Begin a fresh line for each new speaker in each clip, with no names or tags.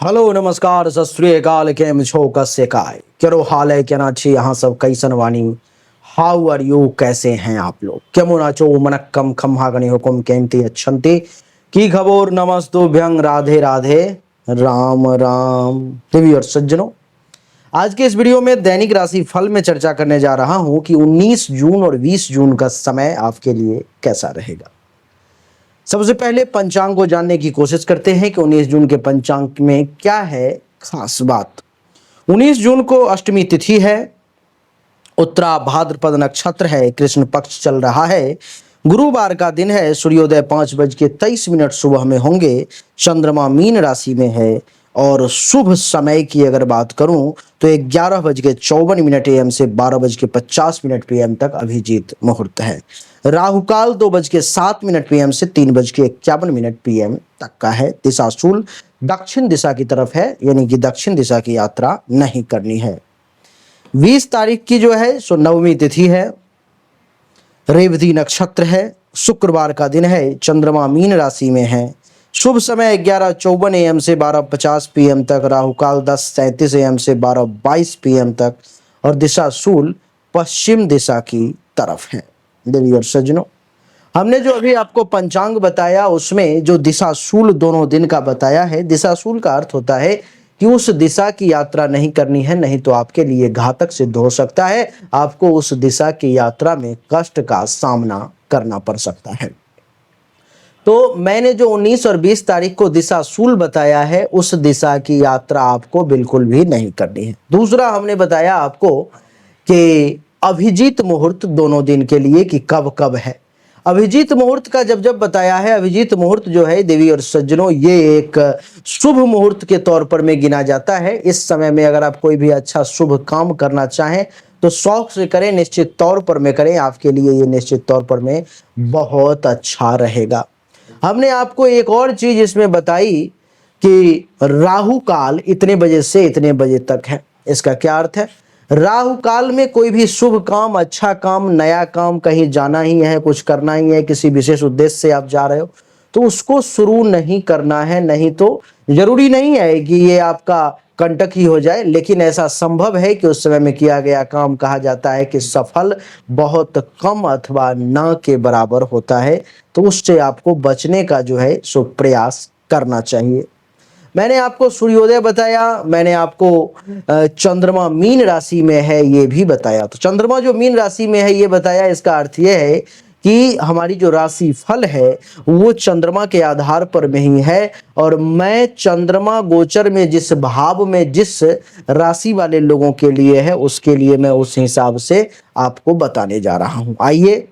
Hello नमस्कार सत श्री अकाल केम छो कस्य काय केरो हाल है केना छी यहाँ सब कैसन वानी हाउ आर यू कैसे हैं आप लोग केमो नाचो मनक्कम खम्हा गणी हुकुम केमती अच्छंती की खबर नमस्तुभ्यं राधे राधे राम राम देवी और सज्जनों। आज के इस वीडियो में दैनिक राशि फल में चर्चा करने जा रहा हूं कि 19 जून और 20 जून का समय आपके लिए कैसा रहेगा। सबसे पहले पंचांग को जानने की कोशिश करते हैं कि 19 जून के पंचांग में क्या है खास बात। 19 जून को अष्टमी तिथि है, उत्तरा भाद्रपद नक्षत्र है, कृष्ण पक्ष चल रहा है, गुरुवार का दिन है, सूर्योदय 5:23 सुबह में होंगे, चंद्रमा मीन राशि में है और शुभ समय की अगर बात करूं तो 11:54 AM से 12:50 PM तक अभिजीत मुहूर्त है। राहु काल 2:07 PM से 3:51 PM तक का है। दिशाशूल दक्षिण दिशा की तरफ है, यानी कि दक्षिण दिशा की यात्रा नहीं करनी है। 20 तारीख की जो है सो नवमी तिथि है, रेवती नक्षत्र है, शुक्रवार का दिन है, चंद्रमा मीन राशि में है, शुभ समय 11:54 AM से 12:50 PM तक, राहु काल 10:37 AM से 12:22 PM तक और दिशाशूल पश्चिम दिशा की तरफ है। देवी और सज्जनों, हमने जो अभी आपको पंचांग बताया उसमें जो दिशाशूल दोनों दिन का बताया है, दिशाशूल का अर्थ होता है कि उस दिशा की यात्रा नहीं करनी है, नहीं तो आपके लिए घातक सिद्ध हो सकता है, आपको उस दिशा की यात्रा में कष्ट का सामना करना पड़ सकता है। तो मैंने जो 19 और 20 तारीख को दिशाशूल बताया है उस दिशा की यात्रा आपको बिल्कुल भी नहीं करनी है। दूसरा हमने बताया आपको कि अभिजीत मुहूर्त दोनों दिन के लिए कि कब कब है। अभिजीत मुहूर्त का जब बताया है, अभिजीत मुहूर्त जो है देवी और सज्जनों ये एक शुभ मुहूर्त के तौर पर में गिना जाता है। इस समय में अगर आप कोई भी अच्छा शुभ काम करना चाहें तो शौक से करें, निश्चित तौर पर में करें, आपके लिए ये निश्चित तौर पर में बहुत अच्छा रहेगा। हमने आपको एक और चीज इसमें बताई कि राहु काल इतने बजे से इतने बजे तक है। इसका क्या अर्थ है? राहु काल में कोई भी शुभ काम, अच्छा काम, नया काम, कहीं जाना ही है, कुछ करना ही है, किसी विशेष उद्देश्य से आप जा रहे हो तो उसको शुरू नहीं करना है। नहीं तो जरूरी नहीं है कि ये आपका कंटक ही हो जाए, लेकिन ऐसा संभव है कि उस समय में किया गया काम कहा जाता है कि सफल बहुत कम अथवा न के बराबर होता है, तो उससे आपको बचने का जो है सो प्रयास करना चाहिए। मैंने आपको सूर्योदय बताया, मैंने आपको चंद्रमा मीन राशि में है ये भी बताया। तो चंद्रमा जो मीन राशि में है ये बताया, इसका अर्थ ये है कि हमारी जो राशि फल है वो चंद्रमा के आधार पर में ही है और मैं चंद्रमा गोचर में जिस भाव में जिस राशि वाले लोगों के लिए है उसके लिए मैं उस हिसाब से आपको बताने जा रहा हूं। आइए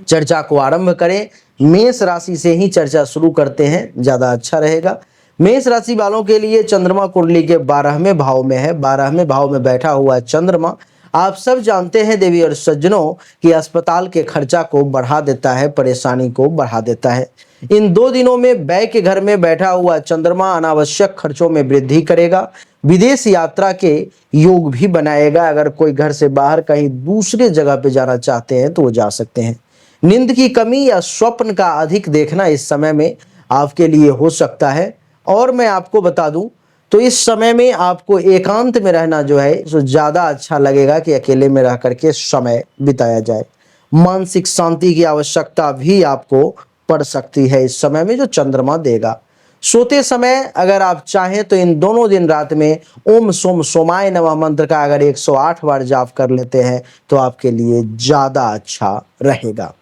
चर्चा को आरंभ करें। मेष राशि से ही चर्चा शुरू करते हैं, ज्यादा अच्छा रहेगा। मेष राशि वालों के लिए चंद्रमा कुंडली के 12वें भाव में है। 12वें भाव में बैठा हुआ चंद्रमा, आप सब जानते हैं देवी और सज्जनों कि अस्पताल के खर्चा को बढ़ा देता है, परेशानी को बढ़ा देता है। इन 2 दिनों में व्यय के घर में बैठा हुआ चंद्रमा अनावश्यक खर्चों में वृद्धि करेगा, विदेश यात्रा के योग भी बनाएगा। अगर कोई घर से बाहर कहीं दूसरे जगह पे जाना चाहते हैं तो वो जा सकते हैं। नींद की कमी या स्वप्न का अधिक देखना इस समय में आपके लिए हो सकता है। और मैं आपको बता दूं तो इस समय में आपको एकांत में रहना जो है सो ज्यादा अच्छा लगेगा कि अकेले में रह करके समय बिताया जाए। मानसिक शांति की आवश्यकता भी आपको पड़ सकती है इस समय में जो चंद्रमा देगा। सोते समय अगर आप चाहें तो इन दोनों दिन रात में ओम सोम सोमाय नमः मंत्र का अगर 108 बार जाप कर लेते हैं तो आपके लिए ज्यादा अच्छा रहेगा।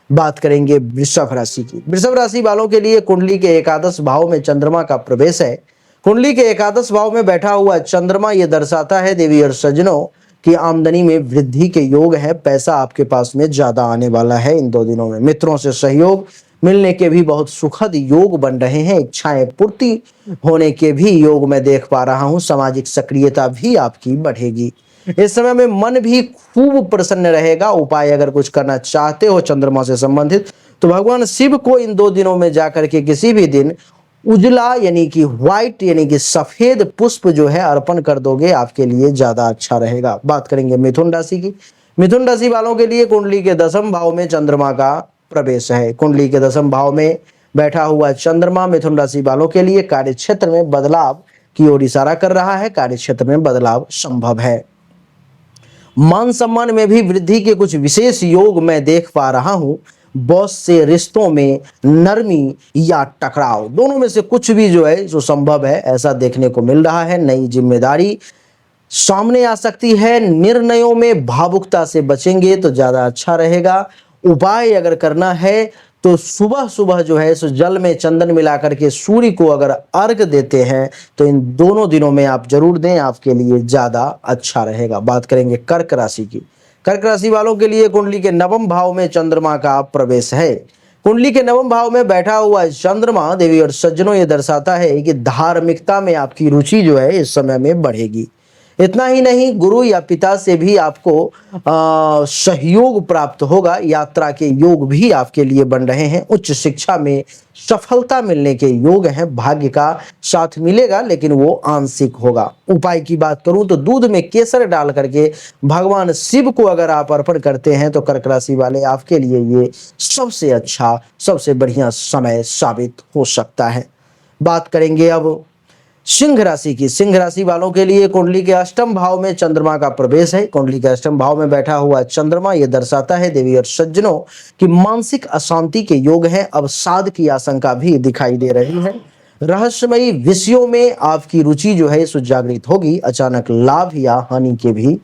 बात करेंगे वृषभ राशि की। वृषभ राशि वालों के लिए कुंडली के एकादश भाव में चंद्रमा का प्रवेश है। कुंडली के एकादश भाव में बैठा हुआ चंद्रमा ये दर्शाता है देवी और सज्जनों कि आमदनी में वृद्धि के योग है, पैसा आपके पास में ज्यादा आने वाला है इन 2 दिनों में। मित्रों से सहयोग मिलने के भी बहुत सुखद योग बन रहे हैं, इच्छाएं पूर्ति होने के भी योग मैं देख पा रहा हूं। सामाजिक सक्रियता भी आपकी बढ़ेगी। इस समय में मन भी खूब प्रसन्न रहेगा। उपाय अगर कुछ करना चाहते हो चंद्रमा से संबंधित तो भगवान शिव को इन 2 दिनों में जाकर के किसी भी दिन उजला यानी कि व्हाइट यानी कि सफेद पुष्प जो है अर्पण कर दोगे, आपके लिए ज्यादा अच्छा रहेगा। बात करेंगे मिथुन राशि की। मिथुन राशि वालों के लिए कुंडली के 10वें भाव में चंद्रमा का प्रवेश है। कुंडली के 10वें भाव में बैठा हुआ चंद्रमा मिथुन राशि वालों के लिए कार्य क्षेत्र में बदलाव की ओर इशारा कर रहा है। कार्य क्षेत्र में बदलाव संभव है। मान सम्मान में भी वृद्धि के कुछ विशेष योग मैं देख पा रहा हूं। बॉस से रिश्तों में नरमी या टकराव, दोनों में से कुछ भी जो है जो संभव है, ऐसा देखने को मिल रहा है। नई जिम्मेदारी सामने आ सकती है। निर्णयों में भावुकता से बचेंगे तो ज्यादा अच्छा रहेगा। उपाय अगर करना है तो सुबह सुबह जो है सो जल में चंदन मिलाकर के सूर्य को अगर अर्घ देते हैं तो इन दोनों दिनों में आप जरूर दें, आपके लिए ज्यादा अच्छा रहेगा। बात करेंगे कर्क राशि की। कर्क राशि वालों के लिए कुंडली के नवम भाव में चंद्रमा का प्रवेश है। कुंडली के नवम भाव में बैठा हुआ चंद्रमा देवी और सज्जनों ये दर्शाता है कि धार्मिकता में आपकी रुचि जो है इस समय में बढ़ेगी। इतना ही नहीं, गुरु या पिता से भी आपको सहयोग प्राप्त होगा। यात्रा के योग भी आपके लिए बन रहे हैं। उच्च शिक्षा में सफलता मिलने के योग हैं। भाग्य का साथ मिलेगा लेकिन वो आंशिक होगा। उपाय की बात करूं तो दूध में केसर डाल करके भगवान शिव को अगर आप अर्पण करते हैं तो कर्क राशि वाले आपके लिए ये सबसे अच्छा, सबसे बढ़िया समय साबित हो सकता है। बात करेंगे अब सिंह राशि की। सिंह राशि वालों के लिए कुंडली के अष्टम भाव में चंद्रमा का प्रवेश है। कुंडली के अष्टम भाव में बैठा हुआ चंद्रमा यह दर्शाता है देवी और सज्जनों की मानसिक अशांति के योग हैं। अवसाद की आशंका भी दिखाई दे रही है। रहस्यमयी विषयों में आपकी रुचि जो है सुजागृत होगी। अचानक लाभ या हानि के भी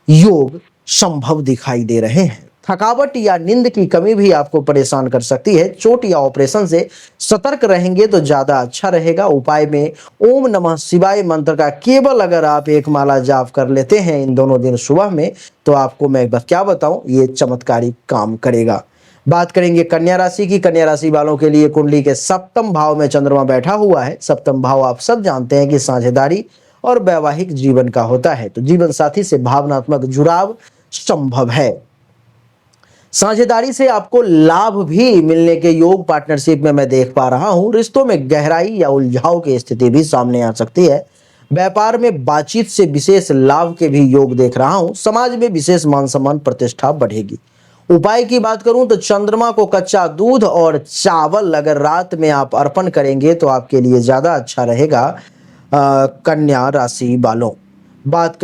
योग संभव दिखाई दे रहे हैं। थकावट या नींद की कमी भी आपको परेशान कर सकती है। चोट या ऑपरेशन से सतर्क रहेंगे तो ज्यादा अच्छा रहेगा। उपाय में ओम नमः शिवाय मंत्र का केवल अगर आप एक माला जाप कर लेते हैं इन दोनों दिन सुबह में तो आपको मैं एक बार क्या बताऊं, ये चमत्कारी काम करेगा। बात करेंगे कन्या राशि की। कन्या राशि वालों के लिए कुंडली के सप्तम भाव में चंद्रमा बैठा हुआ है। सप्तम भाव आप सब जानते हैं कि साझेदारी और वैवाहिक जीवन का होता है, तो जीवन साथी से भावनात्मक जुड़ाव संभव है। साझेदारी से आपको लाभ भी मिलने के योग पार्टनरशिप में मैं देख पा रहा हूं। रिश्तों में गहराई या उलझाव की स्थिति भी सामने आ सकती है। व्यापार में बातचीत से विशेष लाभ के भी योग देख रहा हूं। समाज में विशेष मान सम्मान प्रतिष्ठा बढ़ेगी। उपाय की बात करूं तो चंद्रमा को कच्चा दूध और चावल अगर रात में आप अर्पण करेंगे तो आपके लिए ज्यादा अच्छा रहेगा। कन्या राशि वालों, बात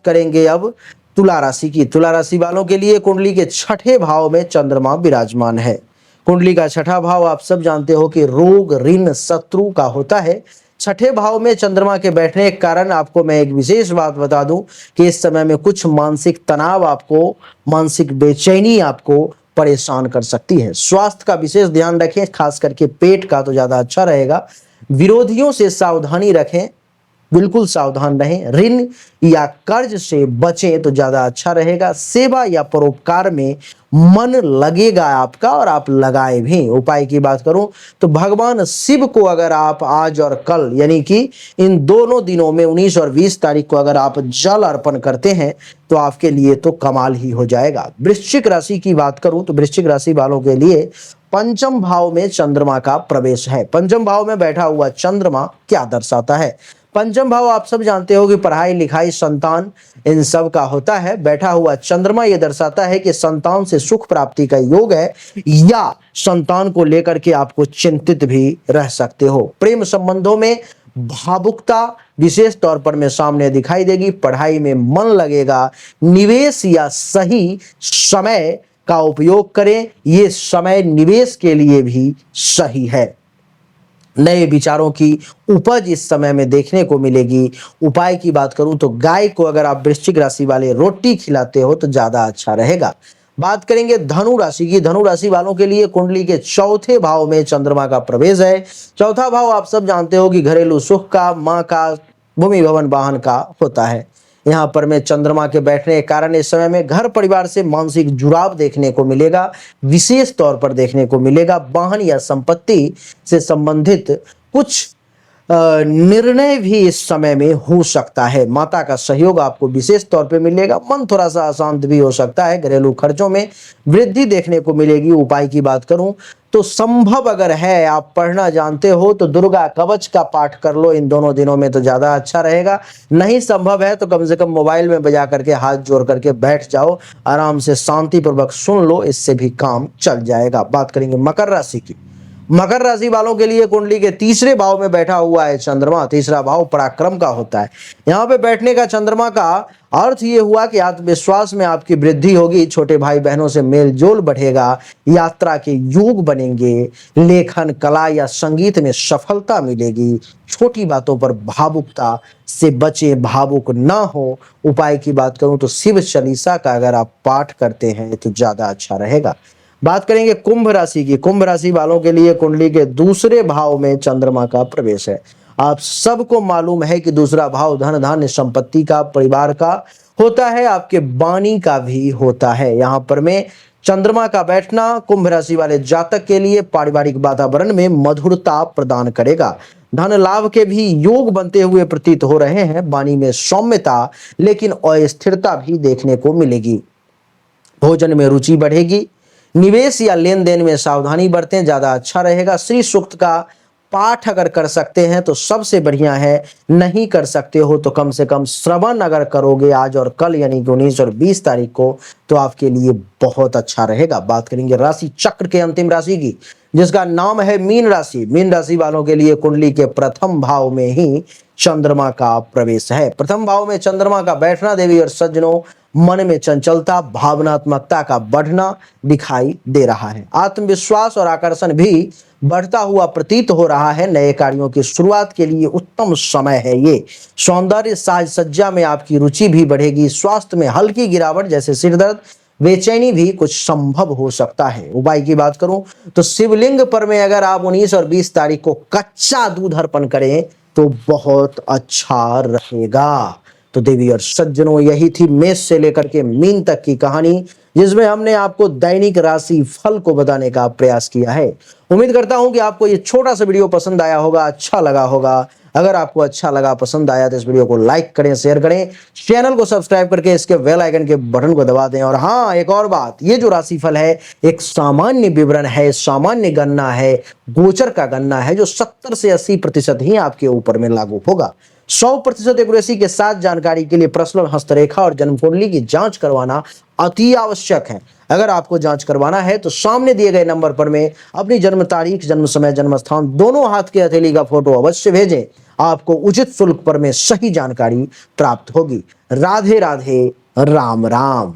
करेंगे अब तुला राशि की। तुला राशि वालों के लिए कुंडली के छठे भाव में चंद्रमा विराजमान है। कुंडली का छठा भाव आप सब जानते हो कि रोग, ऋण, शत्रु का होता है। छठे भाव में चंद्रमा के बैठने के कारण आपको मैं एक विशेष बात बता दूं कि इस समय में कुछ मानसिक तनाव, आपको मानसिक बेचैनी आपको परेशान कर सकती है। स्वास्थ्य का विशेष ध्यान रखें, खास करके पेट का तो ज्यादा अच्छा रहेगा। विरोधियों से सावधानी रखें, बिल्कुल सावधान रहें। ऋण या कर्ज से बचें तो ज्यादा अच्छा रहेगा। सेवा या परोपकार में मन लगेगा आपका और आप लगाए भी। उपाय की बात करूं तो भगवान शिव को अगर आप आज और कल यानी कि इन दोनों दिनों में 19 और 20 तारीख को अगर आप जल अर्पण करते हैं तो आपके लिए तो कमाल ही हो जाएगा। वृश्चिक राशि की बात करूं तो वृश्चिक राशि वालों के लिए पंचम भाव में चंद्रमा का प्रवेश है। पंचम भाव में बैठा हुआ चंद्रमा क्या दर्शाता है? पंचम भाव आप सब जानते हो कि पढ़ाई लिखाई, संतान, इन सब का होता है। बैठा हुआ चंद्रमा यह दर्शाता है कि संतान से सुख प्राप्ति का योग है या संतान को लेकर के आपको चिंतित भी रह सकते हो। प्रेम संबंधों में भावुकता विशेष तौर पर में सामने दिखाई देगी। पढ़ाई में मन लगेगा। निवेश या सही समय का उपयोग करें, ये समय निवेश के लिए भी सही है। नए विचारों की उपज इस समय में देखने को मिलेगी। उपाय की बात करूं तो गाय को अगर आप वृश्चिक राशि वाले रोटी खिलाते हो तो ज्यादा अच्छा रहेगा। बात करेंगे धनु राशि की। धनु राशि वालों के लिए कुंडली के चौथे भाव में चंद्रमा का प्रवेश है। चौथा भाव आप सब जानते हो कि घरेलू सुख का, माँ का, भूमि भवन वाहन का होता है। यहाँ पर में चंद्रमा के बैठने के कारण इस समय में घर परिवार से मानसिक जुड़ाव देखने को मिलेगा, विशेष तौर पर देखने को मिलेगा। वाहन या संपत्ति से संबंधित कुछ निर्णय भी इस समय में हो सकता है। माता का सहयोग आपको विशेष तौर पे मिलेगा। मन थोड़ा सा अशांत भी हो सकता है। घरेलू खर्चों में वृद्धि देखने को मिलेगी। उपाय की बात करूं तो संभव अगर है, आप पढ़ना जानते हो तो दुर्गा कवच का पाठ कर लो इन दोनों दिनों में तो ज्यादा अच्छा रहेगा। नहीं संभव है तो कम से कम मोबाइल में बजा करके हाथ जोड़ करके बैठ जाओ, आराम से शांतिपूर्वक सुन लो, इससे भी काम चल जाएगा। बात करेंगे मकर राशि की। मकर राशि वालों के लिए कुंडली के तीसरे भाव में बैठा हुआ है चंद्रमा। तीसरा भाव पराक्रम का होता है। यहाँ पे बैठने का चंद्रमा का अर्थ ये हुआ कि आत्मविश्वास में आपकी वृद्धि होगी। छोटे भाई बहनों से मेल जोल बढ़ेगा। यात्रा के योग बनेंगे। लेखन, कला या संगीत में सफलता मिलेगी। छोटी बातों पर भावुकता से बचे, भावुक ना हो। उपाय की बात करूं तो शिव चालीसा का अगर आप पाठ करते हैं तो ज्यादा अच्छा रहेगा। बात करेंगे कुंभ राशि की। कुंभ राशि वालों के लिए कुंडली के दूसरे भाव में चंद्रमा का प्रवेश है। आप सबको मालूम है कि दूसरा भाव धन, धान्य, संपत्ति का, परिवार का होता है, आपके वाणी का भी होता है। यहाँ पर में चंद्रमा का बैठना कुंभ राशि वाले जातक के लिए पारिवारिक वातावरण में मधुरता प्रदान करेगा। धन लाभ के भी योग बनते हुए प्रतीत हो रहे हैं। वाणी में सौम्यता लेकिन अस्थिरता भी देखने को मिलेगी। भोजन में रुचि बढ़ेगी। निवेश या लेन देन में सावधानी बरतें, ज्यादा अच्छा रहेगा। श्री सूक्त का पाठ अगर कर सकते हैं तो सबसे बढ़िया है। नहीं कर सकते हो तो कम से कम श्रवण अगर करोगे आज और कल यानी 19 और 20 तारीख को तो आपके लिए बहुत अच्छा रहेगा। बात करेंगे राशि चक्र के अंतिम राशि की, जिसका नाम है मीन राशि। मीन राशि वालों के लिए कुंडली के प्रथम भाव में ही चंद्रमा का प्रवेश है। प्रथम भाव में चंद्रमा का बैठना देवी और सज्जनों मन में चंचलता, भावनात्मकता का बढ़ना दिखाई दे रहा है। आत्मविश्वास और आकर्षण भी बढ़ता हुआ प्रतीत हो रहा है। नए कार्यों की शुरुआत के लिए उत्तम समय है ये। सौंदर्य साज सज्जा में आपकी रुचि भी बढ़ेगी। स्वास्थ्य में हल्की गिरावट जैसे सिर दर्द, बेचैनी भी कुछ संभव हो सकता है। उपाय की बात करूं तो शिवलिंग पर में अगर आप 19 और 20 तारीख को कच्चा दूध अर्पण करें तो बहुत अच्छा रहेगा। तो देवी और सज्जनों, यही थी मेष से लेकर के मीन तक की कहानी, जिसमें हमने आपको दैनिक राशि फल को बताने का प्रयास किया है। उम्मीद करता हूं कि आपको ये छोटा सा वीडियो पसंद आया होगा, अच्छा लगा होगा। अगर आपको अच्छा लगा, पसंद आया तो इस वीडियो को लाइक करें, शेयर करें, चैनल को सब्सक्राइब करके इसके बेल आइकन के बटन को दबा दें। और हाँ, एक और बात, ये जो राशिफल है एक सामान्य विवरण है, सामान्य गणना है, गोचर का गणना है, जो 70 से 80% ही आपके ऊपर में लागू होगा। 100% एक्यूरेसी के साथ जानकारी के लिए पर्सनल हस्तरेखा और जन्म कुंडली की जांच करवाना अति आवश्यक है। अगर आपको जांच करवाना है तो सामने दिए गए नंबर पर में अपनी जन्म तारीख, जन्म समय, जन्म स्थान दोनों हाथ के हथेली का फोटो अवश्य भेजें। आपको उचित शुल्क पर में सही जानकारी प्राप्त होगी। राधे राधे, राम राम।